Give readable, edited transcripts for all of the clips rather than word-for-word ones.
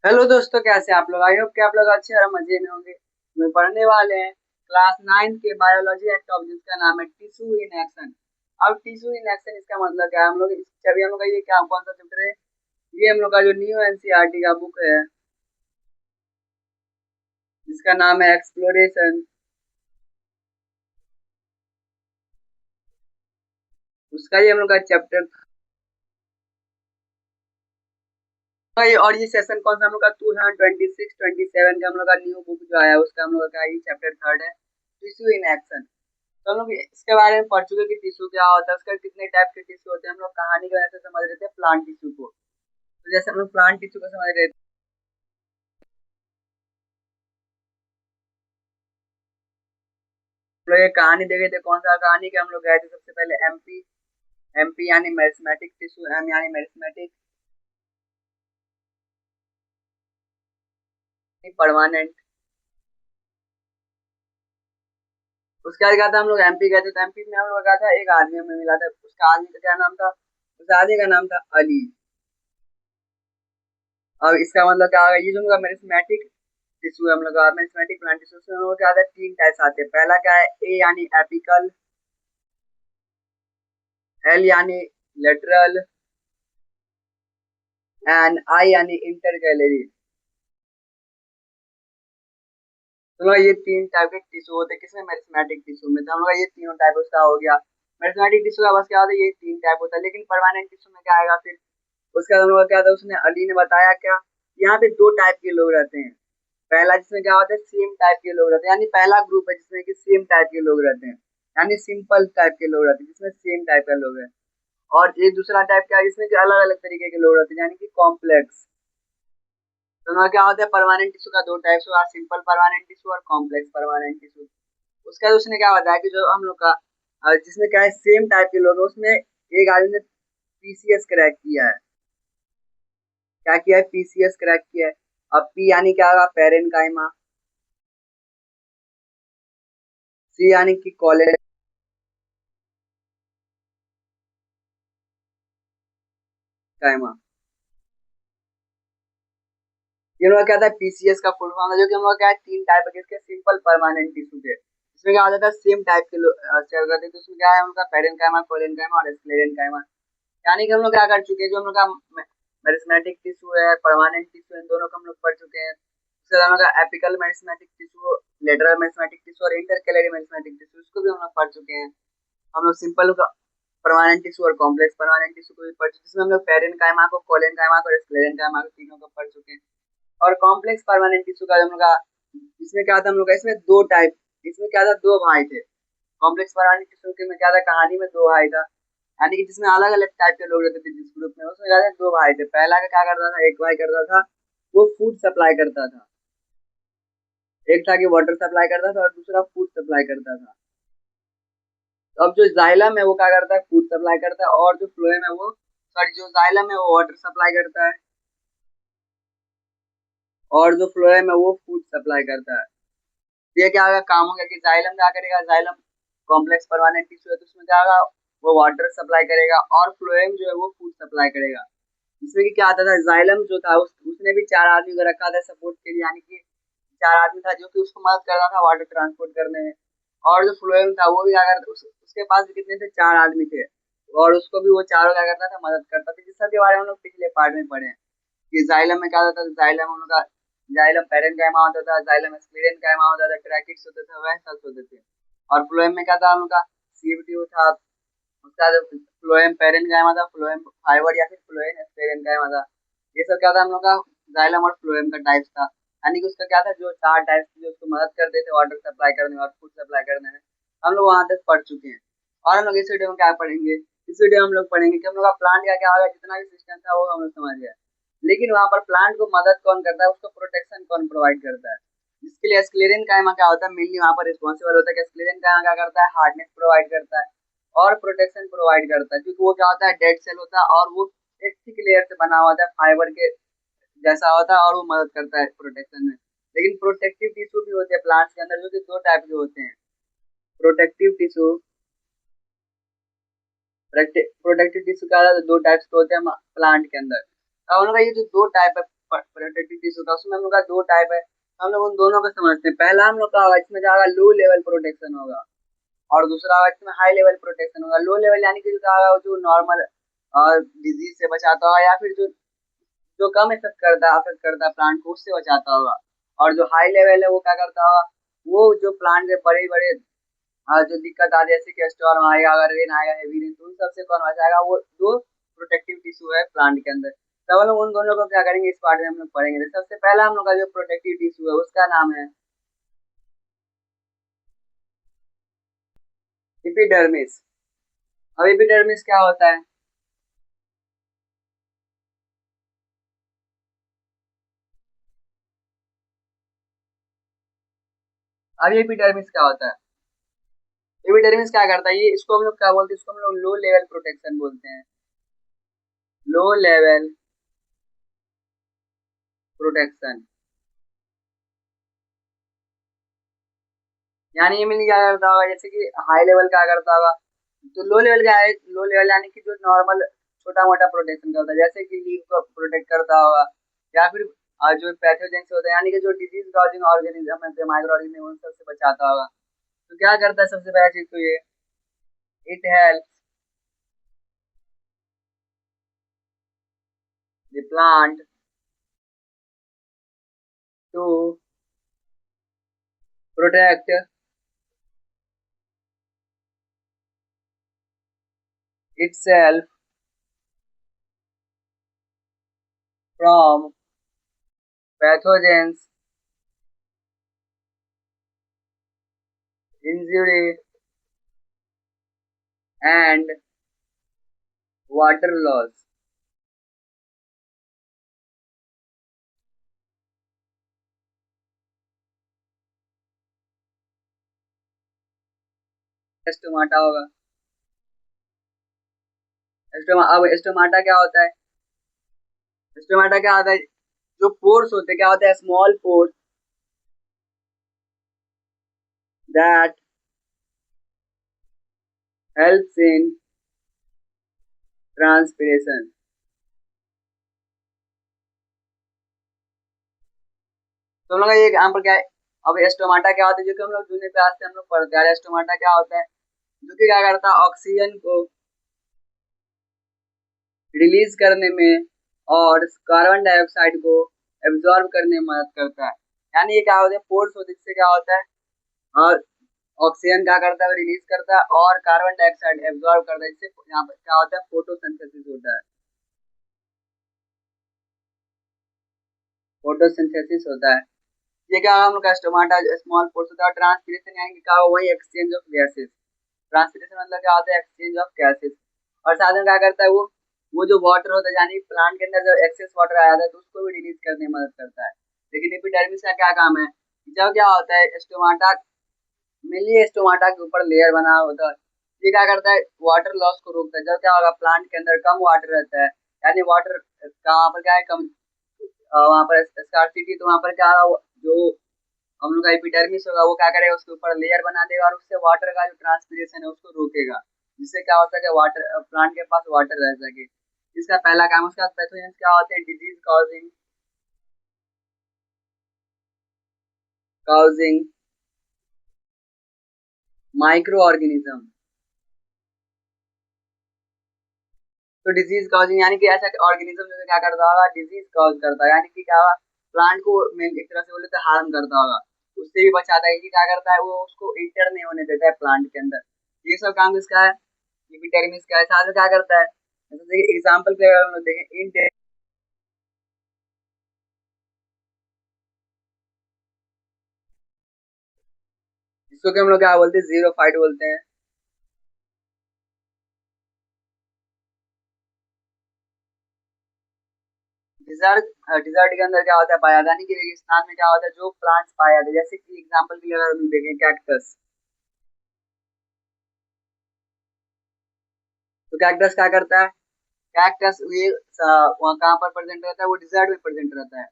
Hello दोस्तों, कैसे हैं आप लोग। आई होप कि आप लोग अच्छे और मजे में होंगे। हमें पढ़ने वाले हैं क्लास 9 के बायोलॉजी एंड टॉपिक जिसका नाम है टिश्यू इन एक्शन। अब टिश्यू इन एक्शन इसका मतलब क्या है, हम लोग अभी हम लोग का ये क्या कौन सा चैप्टर है। ये हम लोग का जो न्यू एनसीईआरटी का बुक है जिसका नाम है एक्सप्लोरेशन। उसका ये हम लोग का चैप्टर। और ये सेशन कौन सा हम लोग का 2026-27 का हम लोग का न्यू बुक जो आया है उसका हम लोग का ये चैप्टर 3 है, टिश्यू इन एक्शन। तो हम लोग इसके बारे में पढ़ चुके कि टिश्यू क्या होता है, उसका कितने टाइप के टिश्यू होते हैं। हम लोग कहानी की वजह से समझ रहे थे प्लांट टिश्यू को। तो जैसे हम लोग प्लांट टिश्यू को समझ रहे थे, हम लोग एक कहानी देखे थे। कौन सा कहानी के हम लोग गए थे सबसे पहले एमपी। एमपी यानी मेरिस्मेटिक टिश्यू, एम यानी मेरिस्मेटिक, परमानेंट। उसके बाद क्या था, हम लोग एमपी गए थे। तो एमपी में हम लोग गया था, एक आदमी हमें मिला था। उसका आदमी का क्या नाम था, उस आदमी का नाम था अली। और इसका मतलब क्या होगा, ये जो हम लोग मेरिस्मेटिक टिश्यू है, हम लोग मेरिस्मेटिक प्लांट टिश्यू, उसमें हम लोग क्या आता है, तीन टाइप्स आते हैं। पहला क्या है, ए यानी एपिकल, एल यानी लेटरल, एंड आई यानी इंटरकैलरी। तो ये तीन टाइप के टिश्यू होते हैं किसमें, मेरिस्मेटिक टिश्यू में। तो हम लोग ये तीनों टाइप उसका हो गया। मेरिस्मेटिक टिश्यू का बस क्या होता है, ये तीन टाइप होता है। लेकिन परमानेंट टिश्यू में क्या आएगा फिर। उसका हम लोग क्या था, उसने अली ने बताया क्या, यहाँ पे दो टाइप के लोग रहते हैं। पहला जिसमें क्या होता है, सेम टाइप के लोग रहते हैं, यानी पहला ग्रुप है जिसमें कि सेम टाइप के लोग रहते हैं, यानी सिंपल टाइप के लोग रहते हैं जिसमें सेम टाइप का लोग है। और ये दूसरा टाइप क्या है, जिसमें कि अलग अलग तरीके के लोग रहते हैं, यानी कि कॉम्प्लेक्स। तो हमारा क्या होता है, परमानेंट टिश्यू का दो टाइप्स हुआ, सिंपल परमानेंट टिश्यू और कॉम्प्लेक्स परमानेंट टिश्यू। उसका उसने क्या बताया कि जो हम लोग का जिसमें क्या है सेम टाइप के लोग हैं, उसमें एक आदमी ने पीसीएस क्रैक किया है। क्या किया है, पीसीएस क्रैक किया है। अब पी यानी क्या होगा, पेरेनकाइमा। सी यानी कि कोलेनकाइमा। ये लोग क्या था, पीसीएस का फुल फॉर्म है, जो कि हम लोग क्या है तीन टाइप है इसके, सिंपल परमानेंट टिश्यू के। इसमें क्या होता था, सेम टाइप के सेल करते थे। तो उसमें क्या है, उनका पेरेनकाइमा, कोलेनकाइमा और स्क्लेरेनकाइमा। यानी कि हम लोग क्या कर चुके हैं, जो हम लोग का मेरिस्मेटिक टिश्यू है, परमानेंट टिश्यू, इन दोनों को हम लोग पढ़ चुके हैं। उसके बाद हम लोग का apical meristematic tissue, lateral meristematic tissue और इंटरकैलरी मेरिस्मेटिक टिश्यू, इसको भी हम लोग पढ़ चुके हैं। हम लोग सिंपल परमानेंट टिश्यू और कॉम्प्लेक्स परमानेंट टिश्यू को भी पढ़ चुके हैं, जिसमें हम लोग पेरेनकाइमा को, कोलेनकाइमा को और स्क्लेरेनकाइमा को तीनों को पढ़ चुके हैं। और कॉम्प्लेक्स परमानेंट टिश्यू का हम लोग का इसमें क्या था, हम लोग का इसमें दो टाइप, इसमें क्या था, दो भाई थे। कॉम्प्लेक्स परमानेंट टिश्यू के में क्या था, कहानी में दो भाई था। यानी कि जिसमें अलग अलग टाइप के लोग रहते थे जिस ग्रुप में, उसमें क्या था, दो भाई थे। पहला का क्या करता था, एक भाई करता था वो फूड सप्लाई करता था। एक था कि वाटर सप्लाई करता था और दूसरा फूड सप्लाई करता था। तो अब जो जाइलम है वो क्या करता है, फूड सप्लाई करता है, और जो फ्लोएम है वो, सॉरी, जो जाइलम है वो वाटर सप्लाई करता है, और जो फ्लोएम है वो फूड सप्लाई करता है। तो ये क्या होगा, काम हो गया कि जाइलम क्या करेगा, जाइलम कॉम्प्लेक्स परमानेंट टिश्यू है तो उसमें क्या होगा, वो वाटर सप्लाई करेगा, और फ्लोएम जो है वो फूड सप्लाई करेगा। इसमें कि क्या आता था, जाइलम जो था उसने भी चार आदमी को रखा था सपोर्ट के लिए, यानी कि चार आदमी था जो कि उसको मदद कर रहा था वाटर ट्रांसपोर्ट करने में। और जो फ्लोएम था वो भी क्या करता, उसके पास भी कितने थे, चार आदमी थे, और उसको भी वो चारों क्या करता था, मदद करता था। जिस सब के बारे में हम लोग पिछले पार्ट में पढ़े हैं कि जाइलम में क्या होता था, जाइलम हम लोग का, जाइलम पेरेन्काइमा होता था, जाइलम स्क्लेरेन्काइमा होता था, ट्रैकिट्स होते थे, वह सब होते थे। और फ्लोएम में क्या था, हम लोग का सीएफटीओ था। उसका जो फ्लोएम पेरेन्काइमा था, फ्लोएम फाइबर या फिर फ्लोएम स्क्लेरेन्काइमा था। ये सब क्या था, हम लोग का जाइलम और फ्लोएम का टाइप्स था। यानी कि उसका क्या था, जो चार टाइप्स जो उसको मदद करते थे वाटर सप्लाई करने में और फूड सप्लाई करने में, हम लोग वहां तक पढ़ चुके हैं। और हम लोग इस वीडियो में क्या पढ़ेंगे, इस वीडियो में हम लोग पढ़ेंगे कि हम लोग का प्लांट का क्या होगा, जितना भी सिस्टम था वो हम लोग समझ गए। लेकिन वहां पर प्लांट को मदद कौन करता है, उसको प्रोटेक्शन कौन प्रोवाइड करता है, जिसके लिए स्क्लेरेन कायमा क्या होता है, मेनली वहां पर रिस्पॉन्सिबल होता है कि स्क्लेरेन कायमा क्या करता है, हार्डनेस प्रोवाइड करता है और प्रोटेक्शन प्रोवाइड करता है। क्योंकि वो क्या होता है, डेड सेल होता है और वो एक थिक लेयर से बना होता है, फाइबर के जैसा होता है, और वो मदद करता है प्रोटेक्शन में। लेकिन प्रोटेक्टिव टिश्यू भी होते हैं प्लांट्स के अंदर, जो कि दो टाइप के होते हैं। प्रोटेक्टिव टिश्यू, प्रोटेक्टिव टिश्यू का दो टाइप्स के होते हैं प्लांट के अंदर। अब उनका ये जो दो टाइप है प्रोटेक्टिव टिश्यू का, उसमें हम लोग का दो टाइप है। हम लोग उन दोनों को समझते हैं। पहला हम लोग का होगा इसमें जाएगा लो लेवल प्रोटेक्शन होगा, और दूसरा होगा इसमें हाई लेवल प्रोटेक्शन होगा। लो लेवल यानी कि जो क्या होगा, जो नॉर्मल डिजीज से बचाता होगा, या फिर जो जो कम अफेक्ट करता है प्लांट को, उससे बचाता होगा। और जो हाई लेवल है वो क्या करता होगा, वो जो प्लांट के बड़े बड़े जो दिक्कत आ जैसे कि स्टॉर्म आएगा, अगर रेन आएगा, हेवी रेन, तो उन सबसे कौन बचाएगा, वो जो प्रोटेक्टिव टिश्यू है प्लांट के अंदर। तब हम लोग उन दोनों को क्या करेंगे, इस पार्ट में हम लोग पढ़ेंगे। तो सबसे पहला हम लोग का जो प्रोटेक्टिव टिश्यू है उसका नाम है एपिडर्मिस। अब एपिडर्मिस क्या होता है? अब ये एपिडर्मिस क्या होता है? एपिडर्मिस क्या करता है, ये इसको हम लोग क्या बोलते हैं, इसको हम लोग लो लेवल प्रोटेक्शन बोलते हैं। लो लेवल प्रोटेक्शन यानी ये मिल क्या करता होगा, जैसे कि हाई लेवल क्या करता होगा, तो लो लेवल क्या है, लो लेवल यानी कि जो नॉर्मल छोटा मोटा प्रोटेक्शन करता है, जैसे कि लीव को प्रोटेक्ट करता होगा, या फिर जो पैथोजेंस होता है, यानी कि जो डिजीज कॉजिंग ऑर्गेनिज्म है, माइक्रो ऑर्गेनिज्म, उन सबसे बचाता होगा। तो क्या करता है सबसे पहला चीज, तो ये it help the plant to protect itself from pathogens, injury, and water loss। Stomata होगा। अब स्टोमाटा क्या होता है? स्टोमाटा क्या होता है, जो पोर्स होते हैं क्या होता है, small pores that helps in transpiration. तो हम लोग का ये एग्जाम्पल क्या है? अब स्टोमाटा क्या होता है, जो कि हम लोग जूनियर क्लास से हम लोग पढ़ते हैं। स्टोमाटा क्या होता है, जो कि क्या करता है, ऑक्सीजन को रिलीज करने में और कार्बन डाइऑक्साइड को एब्जॉर्ब करने में मदद करता है। यानी ये क्या होता है, पोर्स होते हैं, जिससे क्या होता है, और ऑक्सीजन क्या करता है, रिलीज करता है, और कार्बन डाइऑक्साइड एब्जॉर्ब करता है, जिससे यहाँ पर क्या होता है, फोटोसिंथेसिस होता है। फोटोसिंथेसिस होता है। ये क्या हम लोग का स्टोमाटा स्मॉल पोर्स होता है। ट्रांसपीरेशन यानी कि क्या हो, वही एक्सचेंज ऑफ गैसेस। ट्रांसपीरेशन मतलब क्या होता है, एक्सचेंज ऑफ गैसेस। और साथ में क्या करता है, वो जो वाटर होता है, यानी प्लांट के अंदर जब एक्सेस वाटर आ जाता है, तो उसको भी रिलीज करने में मदद करता है। लेकिन एपिडर्मिस का क्या काम है, जब क्या होता है, स्टोमाटा मेनली स्टोमाटा के ऊपर लेयर बना होता है, ये क्या करता है, वाटर लॉस को रोकता है। जब क्या होगा, प्लांट के अंदर कम वाटर रहता है, यानी वाटर का वहाँ पर क्या है, कम वहाँ पर स्कार्सिटी, तो वहाँ पर क्या होगा, जो हम लोग का एपिडर्मिस होगा, वो क्या करेगा, उसके ऊपर लेयर बना देगा, और उससे वाटर का जो ट्रांसपीरेशन है उसको रोकेगा, जिससे क्या होता है कि वाटर प्लांट के पास वाटर रह सके। इसका पहला काम। उसका पैथोजेंस क्या होते हैं, डिजीज काउजिंग माइक्रो ऑर्गेनिज्म। तो डिजीज कॉजिंग यानी कि ऐसा ऑर्गेनिज्म जो क्या करता होगा, डिजीज कॉज करता है, यानी कि क्या होगा, प्लांट को एक तरह से बोले तो हार्म करता होगा, उससे भी बचाता है। ये क्या करता है, वो उसको इंटर नहीं होने देता है प्लांट के अंदर। ये सब काम इसका है। एपिडर्मिस का है, साथ में क्या करता है, जैसे देखिए एग्जांपल पे अगर हम लोग देखें, इन इसको कि हम लोग क्या बोलते हैं, जीरो फाइट बोलते हैं। डिजर्ट डिजर्ट के अंदर क्या होता है, पाया जाता है, यानी कि रेगिस्तान में क्या होता है, जो प्लांट्स पाए जाते हैं, जैसे कि एग्जांपल के लिए अगर हम देखें कैक्टस, तो कैक्टस क्या करता है, कैक्टस ये वहाँ कहाँ पर प्रेजेंट रहता है, वो डिजर्ट में प्रेजेंट रहता है।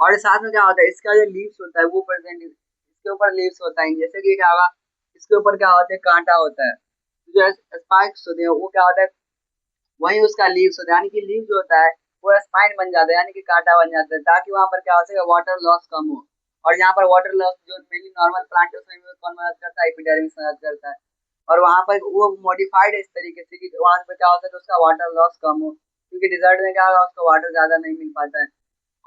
और साथ में क्या होता है, इसका जो लीव्स होता है वो प्रेजेंट, इसके ऊपर लीव्स होता है, जैसे कि क्या होगा, इसके ऊपर क्या होता है, कांटा होता है, जो स्पाइक्स होते हैं वो क्या होता है, वही उसका लीव्स होता है, यानी कि लीव जो होता है वो स्पाइन बन जाता है, यानी कि कांटा बन जाता है, ताकि वहां पर क्या हो सके, वाटर लॉस कम हो। और यहाँ पर वाटर लॉस जो मेनली नॉर्मल प्लांट है उसमें भी कौन मदद करता है, एपिडर्मिस मदद करता है। और वहां पर वो मॉडिफाइड है इस तरीके से कि वहां पर क्या होता है, तो उसका वाटर लॉस कम हो, क्योंकि डिजर्ट में क्या होगा, उसको वाटर ज्यादा नहीं मिल पाता है।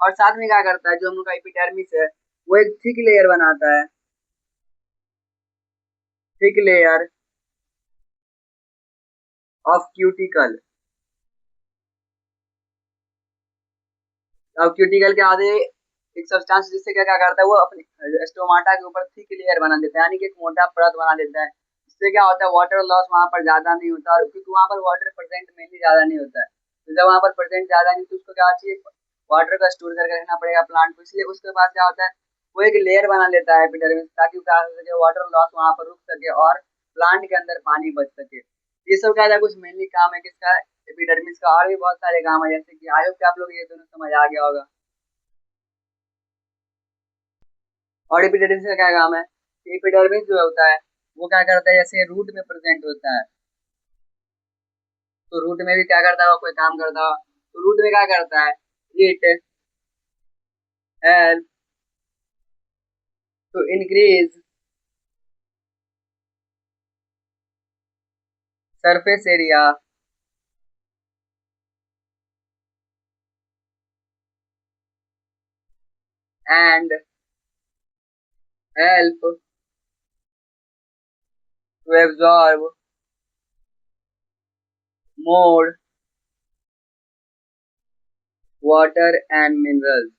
और साथ में क्या करता है, जो हम लोग का एपिडर्मिस है वो एक थिक लेयर बनाता है, थिक लेयर ऑफ क्यूटिकल। अब क्यूटिकल के आधे एक सब्सटेंस जिससे क्या क्या करता है, वो अपने स्टोमाटा के ऊपर थिक लेयर बना देता है, यानी कि एक मोटा परत बना देता है। इससे क्या होता है, वाटर लॉस वहां पर ज्यादा नहीं होता, और क्योंकि वहां पर वाटर प्रेजेंट मेनली ज्यादा नहीं होता है, तो जब वहां पर प्रेजेंट ज्यादा नहीं तो उसको क्या चाहिए, वाटर का स्टोर करके रखना पड़ेगा प्लांट को, इसलिए उसके पास क्या होता है, वो एक लेयर बना लेता है एपिडर्मिस, ताकि क्या हो सके, वाटर लॉस वहां पर रुक सके और प्लांट के अंदर पानी बच सके। ये सब क्या था, कुछ मेनली काम है किसका, एपिडर्मिस का। और भी बहुत सारे काम है, जैसे कि आई होप कि आप लोग ये दोनों समझ आ गया होगा। और एपिडर्मिस का क्या काम है, एपिडर्मिस जो होता है वो क्या करता है, जैसे रूट में प्रेजेंट होता है, तो रूट में भी क्या करता है, कोई काम करता है, तो रूट में क्या करता है, it help to increase surface area and help to absorb more water and minerals.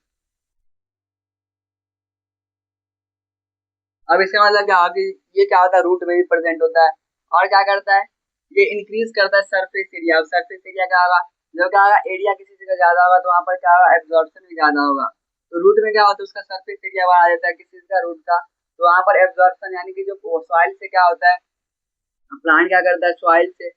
अब इसका मतलब क्या हुआ कि ये क्या होता है, रूट में भी प्रेजेंट होता है, और क्या करता है, ये इंक्रीज करता है सरफेस एरिया। अब सरफेस एरिया क्या होगा, जो क्या होगा, एरिया किसी जगह ज्यादा होगा तो वहां पर क्या होगा, एब्जॉर्प्शन भी ज्यादा होगा। तो रूट में क्या होता है, उसका सरफेस एरिया बढ़ा देता है किसी का, रूट का, तो वहां पर एब्जॉर्प्शन, यानी कि जो सॉइल से क्या होता है, प्लांट क्या करता है, सॉइल से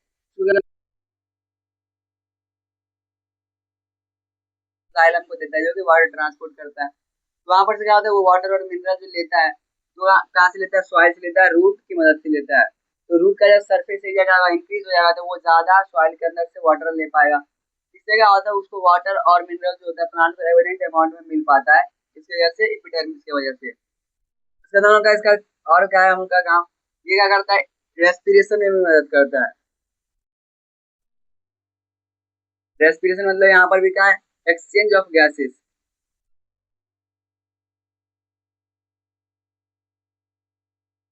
जाइलम को देता है, जो कि वाटर ट्रांसपोर्ट करता है। तो वहां पर से क्या होता है, वो वाटर और मिनरल जो लेता है, तो कहाँ से लेता है, सॉइल से लेता है, रूट की मदद से लेता है। तो रूट का जब सरफेस एरिया का इंक्रीज हो जाएगा तो वो ज्यादा सॉइल के अंदर से वाटर ले पाएगा। इससे क्या होता है, उसको वाटर और मिनरल जो होता है प्लांट को एवरेंट अमाउंट में मिल पाता है, इसकी वजह से, एपिडर्मिस की वजह से। इसका दोनों का इसका और क्या है उनका काम, ये क्या करता है, रेस्पिरेशन में भी मदद करता है। रेस्पिरेशन मतलब यहाँ पर भी क्या है, एक्सचेंज ऑफ गैसेस।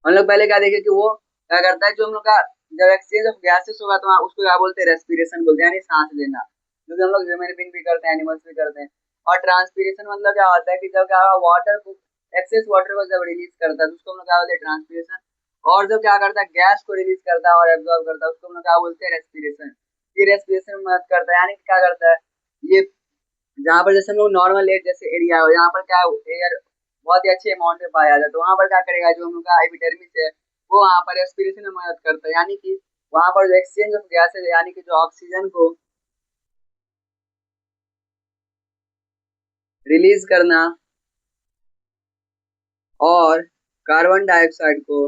हम लोग पहले क्या देखे कि वो क्या करता है, जो हम लोग का जब एक्सचेंज ऑफ गैसेस होगा तो उसको क्या बोलते हैं, रेस्पिरेशन बोलते हैं, यानी सांस लेना, जो कि हम लोग ह्यूमन बींग भी करते हैं, एनिमल्स भी करते हैं। और ट्रांसपीरेशन मतलब क्या होता है कि जब क्या वाटर को, एक्सेस वाटर को जब रिलीज करता है तो उसको हम लोग क्या बोलते हैं, ट्रांसपीरेशन। और जब क्या करता है, गैस को रिलीज करता है और एब्जॉर्ब करता है, उसको हम लोग क्या बोलते हैं, रेस्पिरेशन। ये रेस्पिरेशन में मदद करता है, यानी कि क्या करता है, ये जहाँ पर जैसे हम लोग नॉर्मल एयर जैसे एरिया हो, यहाँ पर क्या एयर बहुत ही अच्छे अमाउंट में पाया जाता है, तो वहाँ पर क्या करेगा, जो हम लोग का एपिडर्मिस है वो वहाँ पर रेस्पिरेशन में मदद करता है, यानी कि वहाँ पर जो एक्सचेंज ऑफ गैसेज है, यानी कि जो ऑक्सीजन को रिलीज करना और कार्बन डाइऑक्साइड को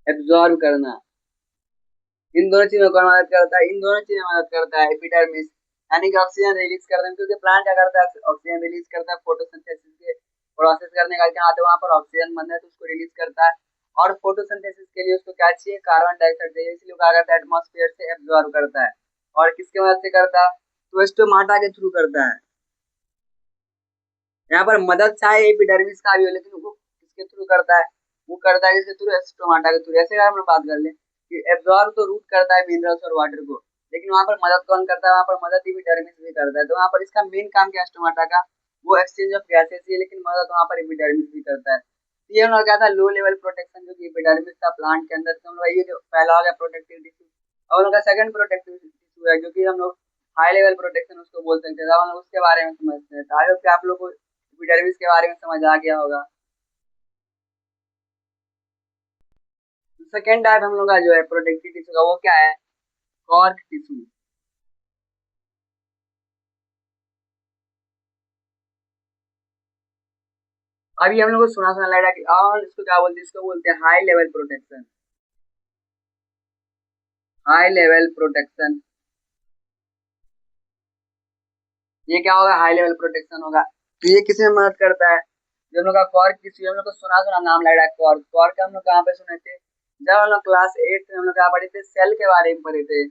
एब्जॉर्ब करना, इन दोनों चीजों को मदद करता है, इन दोनों चीजें मदद करता है एपिडर्मिस, यानी कि ऑक्सीजन रिलीज करने में, क्योंकि प्लांट क्या करता है, ऑक्सीजन रिलीज करता है फोटोसिंथेसिस के प्रोसेस करने का क्या आता है, वहां पर ऑक्सीजन बन है तो उसको रिलीज करता है। और फोटोसिंथेसिस के लिए उसको क्या चाहिए, कार्बन डाइऑक्साइड चाहिए, इसलिए क्या करता है, एटमॉस्फेयर से एब्जॉर्ब करता है। और किसके मदद से करता है, तो स्टोमाटा के थ्रू करता है। यहाँ पर मदद चाहे एपिडर्मिस का भी हो, लेकिन वो किसके थ्रू करता है, वो करता है किसके थ्रू, स्टोमाटा के थ्रू। ऐसे अगर हम लोग बात कर ले कि एब्जॉर्ब तो रूट करता है मिनरल्स और वाटर को, लेकिन वहां पर मदद कौन करता है, वहां पर मदद एपिडर्मिस भी करता है। तो वहां पर इसका मेन काम क्या है, स्टोमाटा का, वो एक्सचेंज ऑफ गैसेस है, लेकिन मदद वहां पर एपिडर्मिस भी करता है। तो ये हम लोग क्या था, लो लेवल प्रोटेक्शन जो कि एपिडर्मिस का प्लांट के अंदर, तो हम लोग ये जो पहला हो गया प्रोटेक्टिव टिश्यू। और उनका सेकंड प्रोटेक्टिव टिश्यू है जो कि हम लोग हाई लेवल प्रोटेक्शन उसको बोल सकते हैं, तो हम लोग उसके बारे में समझते हैं। तो आई होप कि आप लोग को एपिडर्मिस के बारे में समझ आ गया होगा। सेकेंड टाइप हम लोग का जो है प्रोटेक्टिव टिश्यू का, वो क्या है, कॉर्क टिश्यू। अभी हम लोग को सुना सुना लग रहा है कि और इसको क्या बोलते हैं, इसको बोलते हैं high level protection. High level protection. ये क्या होगा, हाई लेवल प्रोटेक्शन होगा। तो ये किसी में मदद करता है, जो हम लोग का कॉर्क टिश्यू, हम लोग को सुना सुना नाम लग रहा है कॉर्क। कॉर्क हम लोग कहाँ पे सुने थे, जब हम लोग क्लास 8 में हम लोग क्या पढ़े थे, सेल के बारे में पढ़े थे।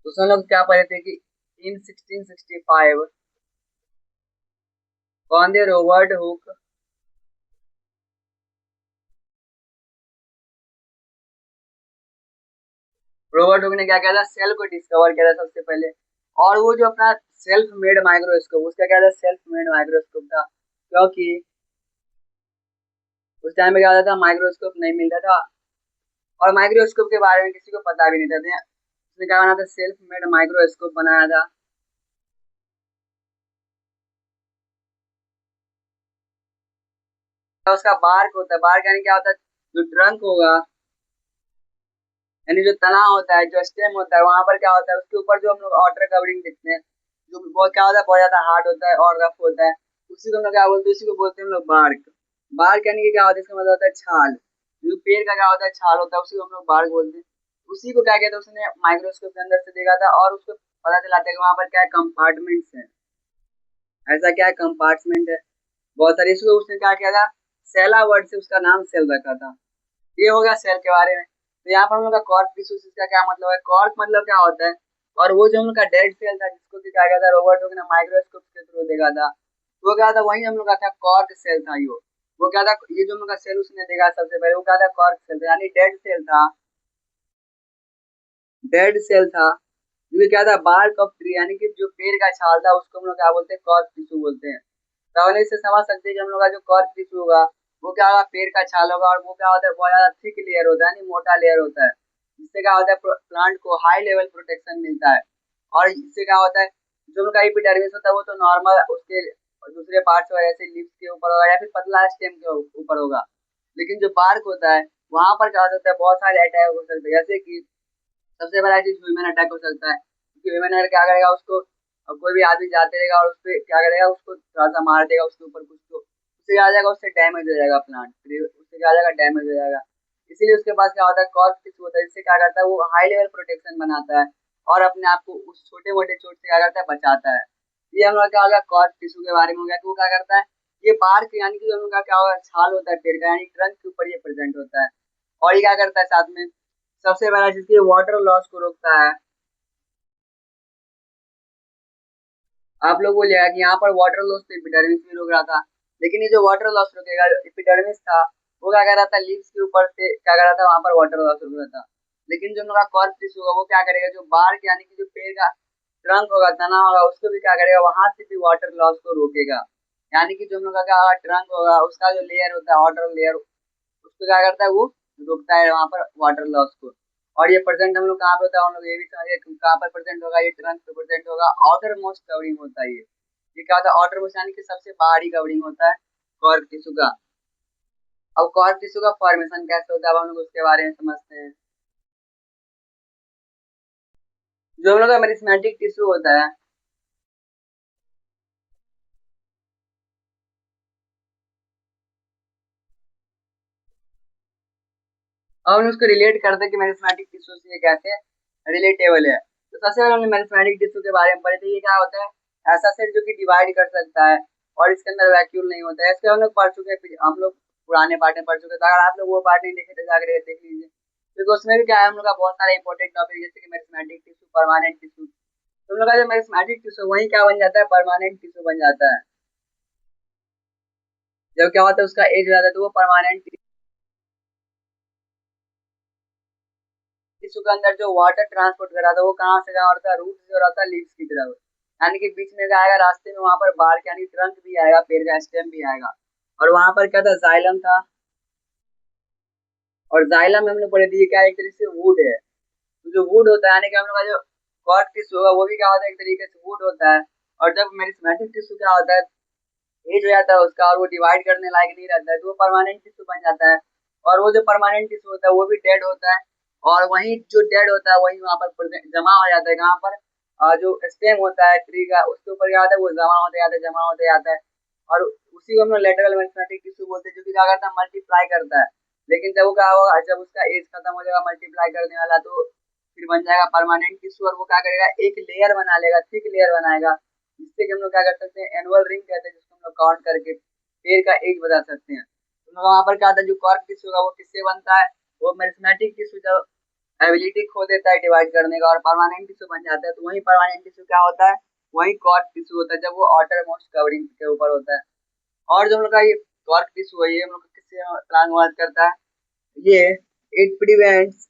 तो उसमें हम लोग क्या पढ़े थे कि इन 1665 कौन थे, रॉबर्ट हुक। रॉबर्ट हुक ने क्या किया था, सेल को डिस्कवर किया था सबसे पहले। और वो जो अपना सेल्फ मेड माइक्रोस्कोप, उसका क्या था, सेल्फ मेड माइक्रोस्कोप था, क्योंकि उस टाइम में क्या होता था, माइक्रोस्कोप नहीं मिलता था, और माइक्रोस्कोप के बारे में किसी को पता भी नहीं था। उसने क्या बनाया था, सेल्फ मेड माइक्रोस्कोप बनाया था। तो उसका बार्क होता है, बार्क यानी क्या होता है, जो ट्रंक होगा, यानी जो तना होता है, जो स्टेम होता है, वहां पर क्या होता है, उसके ऊपर जो हम लोग आउटर कवरिंग देखते हैं, जो बहुत क्या होता है, बहुत ज्यादा हार्ड होता है और रफ होता है, उसी को हम लोग क्या बोलते हैं, उसी को बोलते हैं हम लोग बार्क। बार्क यानी कि क्या होता है, इसका मतलब होता है छाल। जो पेड़ का क्या होता है, छाल होता है, उसी को हम लोग बार्क बोलते हैं। उसी को क्या कहते हैं, उसने माइक्रोस्कोप के अंदर से देखा था, और उसको पता चला था कि वहां पर क्या कंपार्टमेंट्स है, ऐसा क्या है, कंपार्टमेंट है बहुत सारी। इसको उसने क्या किया था, सेला वर्ड से उसका नाम सेल रखा था। ये हो गया सेल के बारे में। तो यहाँ पर हम लोग का कॉर्क टिश्यू का क्या मतलब है, कॉर्क मतलब क्या होता है, और वो जो हम लोग का डेड सेल था, जिसको कि क्या गया था, रॉबर्ट हुक ने माइक्रोस्कोप के थ्रू देखा था, वो क्या था, वही हम लोग का था कॉर्क सेल था। यो वो क्या था, ये जो हम लोग का सेल उसने देखा सबसे पहले, वो क्या था, कॉर्क सेल था, यानी डेड सेल था। डेड सेल था, जो कि क्या था, बार्क ऑफ ट्री, यानी कि जो पेड़ का छाल था, उसको हम लोग क्या बोलते हैं, कॉर्क टिश्यू बोलते हैं। तो हमने इससे समझ सकते हैं कि हम लोग का जो कॉर्क टिश्यू होगा, वो क्या होगा, पेड़ का छाल होगा, और वो क्या होता है, बहुत ज्यादा थिक लेयर होता है, यानी मोटा लेयर होता है, जिससे क्या होता है, प्लांट को हाई लेवल प्रोटेक्शन मिलता है। और इससे क्या होता है, जो उनका एपिडर्मिस होता है, वो तो नॉर्मल उसके दूसरे पार्ट्स वगैरह से लीव्स के ऊपर होगा, या फिर पतला स्टेम के ऊपर होगा। लेकिन जो बार्क होता है, वहां पर क्या हो सकता है, बहुत सारे अटैक हो सकते हैं, जैसे कि सबसे बड़ा चीज ह्यूमन अटैक हो सकता है, क्योंकि ह्यूमन अगर क्या करेगा, उसको अब कोई भी आदमी जाते रहेगा और उस पर क्या करेगा, उसको थोड़ा सा मार देगा उसके ऊपर कुछ, तो उससे क्या हो जाएगा, उससे डैमेज हो जाएगा प्लांट, उससे क्या हो जाएगा, डैमेज हो जाएगा। इसीलिए उसके पास क्या होता है, कॉर्क टिश्यू होता है, जिससे क्या करता है, वो हाई लेवल प्रोटेक्शन बनाता है, और अपने आप को उस छोटे मोटे चोट से क्या करता है, बचाता है। ये हम लोग क्या होगा, कॉर्क टिश्यू के बारे में हो गया कि वो क्या करता है, ये बार्क यानी कि हम लोग का क्या होगा, छाल होता है पेड़ का, यानी ट्रंक के ऊपर ये प्रेजेंट होता है। और ये क्या करता है साथ में, सबसे बड़ा चीज, ये वाटर लॉस को रोकता है। आप लोग बोलिएगा कि यहाँ पर वाटर लॉस तो एपिडर्मिस में रोक रहा था, लेकिन ये जो वाटर लॉस रोकेगा, एपिडर्मिस था, वो क्या कर रहा था, लीव्स के ऊपर से क्या कर रहा था, वहां पर वाटर लॉस रोक रहा था। लेकिन जो उनका कॉर्क टिश्यू होगा, वो क्या करेगा, जो बार्क यानी कि जो पेड़ का ट्रंक होगा, तना होगा, उसको भी क्या करेगा, वहां से भी वाटर लॉस को रोकेगा। यानी कि जो हम लोग का क्या ट्रंक होगा, उसका जो लेयर होता है, आउटर लेयर, उसको क्या करता है, वो रोकता है वहां पर वाटर लॉस को। और ये प्रेजेंट हम लोग कहाँ पे होता है, हम लोग ये भी समझिए कहाँ पर प्रेजेंट होगा, ये ट्रंक पे प्रेजेंट होगा, आउटर मोस्ट कवरिंग होता है ये क्या होता है, आउटर मोस्ट यानी कि सबसे बाहरी कवरिंग होता है कॉर्क टिश्यू का। अब कॉर्क टिश्यू का फॉर्मेशन कैसे होता है, अब हम लोग उसके बारे में समझते हैं। जो हम लोग का मेरिस्मेटिक टिश्यू होता है, अब हम उसको रिलेट करते हैं कि मेरिस्मेटिक टिश्यू से ये कैसे रिलेटेबल है। तो सबसे पहले हमने मेरिस्मेटिक टिश्यू के बारे में पढ़े थे। ये क्या होता है, ऐसा सेल जो कि डिवाइड कर सकता है, और इसके अंदर वैक्यूल नहीं होता है। इसके हम लोग पढ़ चुके हैं, हम लोग पुराने पार्ट में पढ़ चुके हैं, तो अगर आप लोग वो पार्ट नहीं देखे तो जाकर के देख लीजिए, क्योंकि उसमें भी क्या है, हम लोग का बहुत सारे इंपॉर्टेंट टॉपिक, जैसे कि मेरिस्मेटिक टिश्यू, परमानेंट टिश्यू। तो हम लोग का जो मेरिस्मेटिक टिश्यू वही क्या बन जाता है, परमानेंट टिश्यू बन जाता है। जब क्या होता है, उसका एज हो जाता है, तो वो परमानेंट टिश्यू के अंदर जो वाटर ट्रांसपोर्ट कर रहा था, वो कहाँ से कहाँ होता है, रूट से हो रहा था लीव्स की तरफ, यानी कि बीच में क्या आएगा, रास्ते में वहां पर बार्क यानी ट्रंक भी आएगा, पेड़ का स्टेम भी आएगा, और वहां पर क्या था, जाइलम था। और जाइलम में हमने पढ़े थे, ये क्या एक तरीके से वुड है। तो जो वुड होता है, यानी कि हम लोग का जो कॉर्क टिश्यू होगा, वो भी क्या होता है, एक तरीके से वुड होता है। और जब मेरिस्मेटिक टिश्यू क्या होता है, एज हो जाता है उसका, और वो डिवाइड करने लायक नहीं रहता है, तो वो परमानेंट टिश्यू बन जाता है। और वो जो परमानेंट टिश्यू होता है, वो भी डेड होता है, और वही जो डेड होता है, वही वहां पर जमा हो जाता है, कहाँ पर, जो स्टेम होता है ट्री का, उसके ऊपर क्या होता है, वो जमा होते जाता है, जमा होते जाता है। और उसी को हम लोग लेटरल मेरिस्मेटिक टिश्यू बोलते हैं, जो कि क्या करता है, मल्टीप्लाई करता है। लेकिन जब वो क्या होगा, जब उसका एज खत्म हो जाएगा मल्टीप्लाई करने वाला, तो फिर बन जाएगा परमानेंट टिश्यू, और वो क्या करेगा, एक लेयर बना लेगा, थिक लेयर बनाएगा, जिससे कि हम लोग क्या कर सकते हैं, एनुअल रिंग कहते हैं, जिसको हम लोग काउंट करके पेड़ का एज बता सकते हैं। तो वहां पर क्या होता है, जो कॉर्क टिश्यू होगा वो किससे बनता है, वो मेरिस्टेमेटिक टिश्यू जब एबिलिटी खो देता है डिवाइड करने का और परमानेंट टिश्यू बन जाता है, तो वही परमानेंट टिश्यू क्या होता है, वही कॉर्क टिश्यू होता है, जब वो आउटर मोस्ट कवरिंग के ऊपर होता है। और जो हम लोग का ये कॉर्क टिश्यू है, ये हम लोग का किससे प्लान मदद करता है, ये it prevents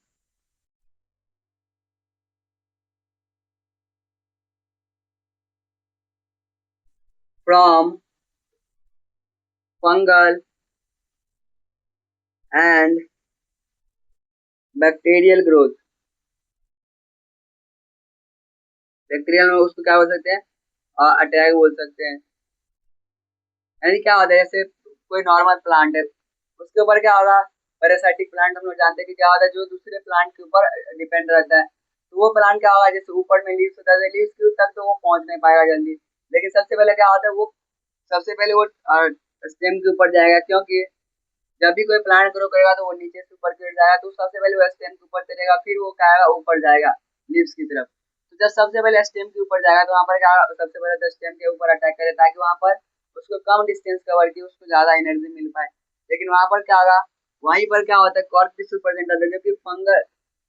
from fungal and bacterial growth. Bacterial में उसको क्या बोल सकते हैं, अटैक बोल सकते हैं। यानी क्या होता है, जैसे कोई नॉर्मल प्लांट है, उसके ऊपर क्या होगा, पैरासाइटिक प्लांट हम लोग जानते हैं कि क्या होता है, जो दूसरे प्लांट के ऊपर डिपेंड रहता है, तो वो प्लांट क्या होगा, जैसे ऊपर में लीव्स होता है, लीव्स के तक तो वो पहुंच नहीं पाएगा जल्दी, लेकिन सबसे पहले क्या होता है, वो सबसे पहले वो स्टेम के ऊपर जाएगा, क्योंकि जब भी कोई प्लांट ग्रो करेगा तो वो नीचे से ऊपर की ओर जाएगा, तो सबसे पहले वो स्टेम के ऊपर चलेगा, फिर वो क्या आएगा, ऊपर जाएगा लीव्स की तरफ। तो जब सबसे पहले स्टेम के ऊपर जाएगा, तो वहाँ पर क्या, सबसे पहले तो स्टेम के ऊपर अटैक करे, ताकि वहाँ पर उसको कम डिस्टेंस कवर की उसको ज्यादा एनर्जी मिल पाए। लेकिन वहां पर क्या होगा, वहीं पर क्या होता है, कॉर्क टिश्यू प्रेजेंट होता है, जो कि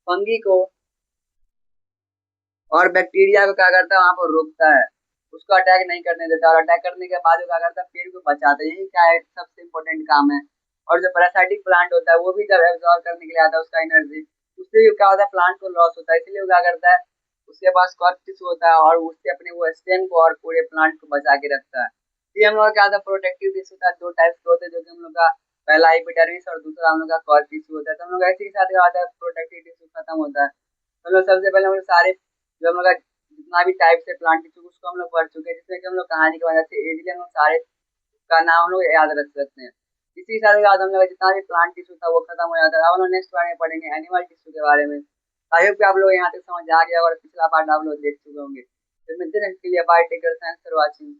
फंगी को और बैक्टीरिया को क्या करता है, वहां पर रोकता है, उसको अटैक नहीं करने देता, और अटैक करने के बाद वो क्या करता है, पेड़ को बचाता है। यही क्या है, सबसे इम्पोर्टेंट काम है। और जो पैरासाइटिक प्लांट होता है, वो भी जब एब्जॉर्व करने के लिए आता है उसका एनर्जी, उससे भी क्या होता है, प्लांट को लॉस होता है, इसलिए वो क्या करता है, उसके पास कॉर्क टिश्यू होता है, और उससे अपने वो स्टेम को और पूरे प्लांट को बचा के रखता है। ये हम लोग का क्या होता है, प्रोटेक्टिव टिश्यू का दो टाइप्स के होते हैं, जो कि हम लोग का पहला एपिडर्मिस और दूसरा हम लोग का कॉर्क टिश्यू होता है। तो हम लोग ऐसे के साथ क्या होता है, प्रोटेक्टिव टिश्यू खत्म होता है, तो हम लोग सबसे पहले हम लोग सारे जो हम लोग का जितना भी टाइप से प्लांट टिश्यू उसको हम लोग पढ़ चुके हैं, जिसमें कि हम लोग कहानी की वजह से इजीली हम लोग सारे का नाम हम लोग याद रख सकते हैं। इसी के साथ याद हम लोग जितना भी प्लांट टिश्यू था वो खत्म हो जाता है। अब हम लोग नेक्स्ट बार में पढ़ेंगे एनिमल टिश्यू के बारे में। आई होप कि आप लोग यहाँ तक समझ आ गया, और पिछला पार्ट आप लोग देख चुके होंगे। तो मिलते हैं, bye, take care, thanks for watching.